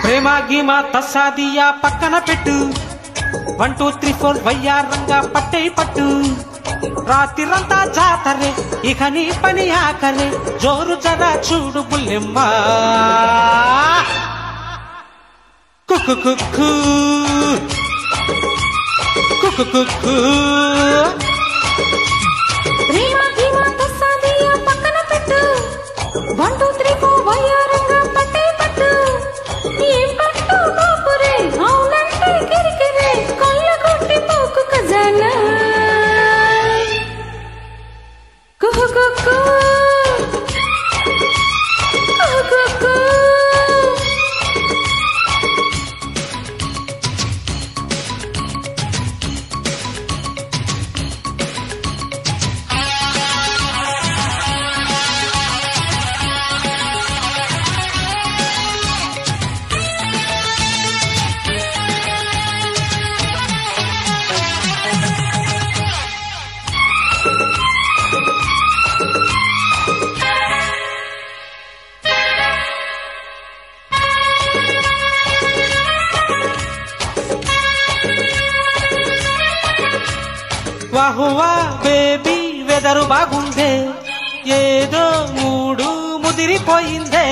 ప్రేమ గీమా తస్సాదియా పక్కన పెట్టు 1 2 3 4 వయ్యారంగా పట్టే పట్టు రాత్రిరంతా జాతరే ఇక నీ పని ఆకరే జోరు జరా చూడు బుల్లెమ్మ కుక్కు కుక్కు కుక్కు కుక్కు ప్రేమ గీమా తస్సాదియా పక్కన పెట్టు 1 2 3 4 వయ్యారంగా పట్టే పట్టు ఏం పట్టు బాపురే అవునంటే కిరికిరే కళ్ళ కొట్టి పోకు ఖజానా కుహు కుక్కు కుహు కుక్కు వాహువా బేబీ వెదరు బాగుందే ఏదో మూడు ముదిరిపోయిందే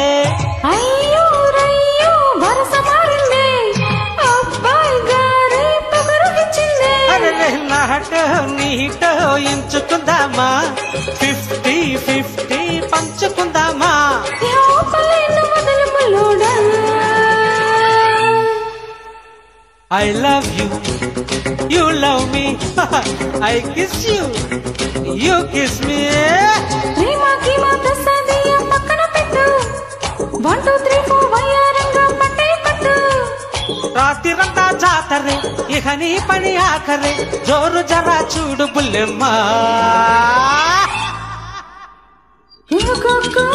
అయ్యో రయ్యో వరస మారిందే అబ్బాయి గారి పొగరుకిచ్చిందే అరే నాటో నీటో ఎంచుకుందామా 50-50 పంచుకుందామా లోపలేను మొదలు ముల్లోడా I love you, you love me, I kiss you, you kiss me. ప్రేమ గీమా తస్సాదియా పక్కన పెట్టు 1 2 3 4 వయ్యారంగా పట్టే పట్టు రాత్రిరంతా జాతరే ఇక నీ పని ఆఖరే జోరు జరా చూడు బుల్లెమ్మ కుహు కుక్కు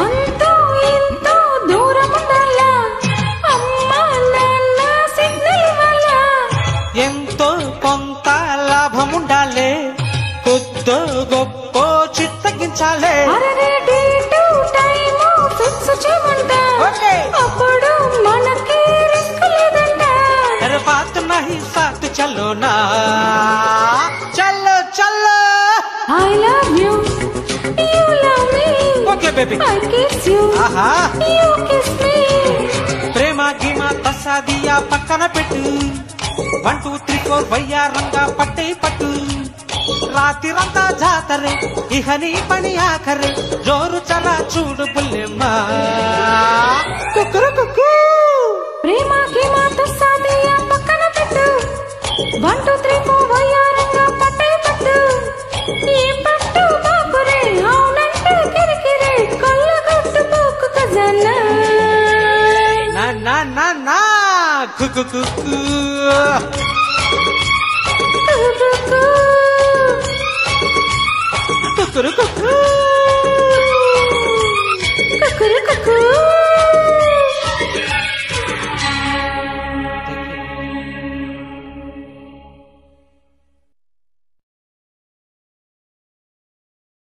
అంతో ఇంతో దూరం ఉండాలా అమ్మా నాన్న సిగ్నల్ ఇవ్వాలా ఎంతో కొంత లాభం ఉండాలే కొద్దో గొప్ప చిత్తగించాలే అరే డేటు టైము ఫిక్స్ చేయమంట ఓకే. అప్పుడు మనకి రిస్క్ లేదంట अरे बात नहीं साथ चलो ना चलो चलो I love you, you love me, okay baby I kiss you, ఆహా you kiss me. ప్రేమ గీమా తస్సాదియా పక్కన పెట్టు 1 2 3 4 వయ్యారంగా పట్టే పట్టు రాత్రిరంతా జాతరే ఇక నీ పని ఆఖరే జోరు చలా చూడు బుల్లెమ్మ కుక్కురు కుక్కు ప్రేమ గీమా తస్సాదియా పక్కన పెట్టు 1 2 3 4 వయ్యారంగా పట్టే పట్టు ఏం పట్టు బాపురే అవునంటే కిరికిరే కళ్ళ కొట్టు పోకు ఖజానా నా నా నా నా కుక్కు కుక్కు కుహు కుక్కు కుక్కురు కుక్కు కుక్కురు కుక్కు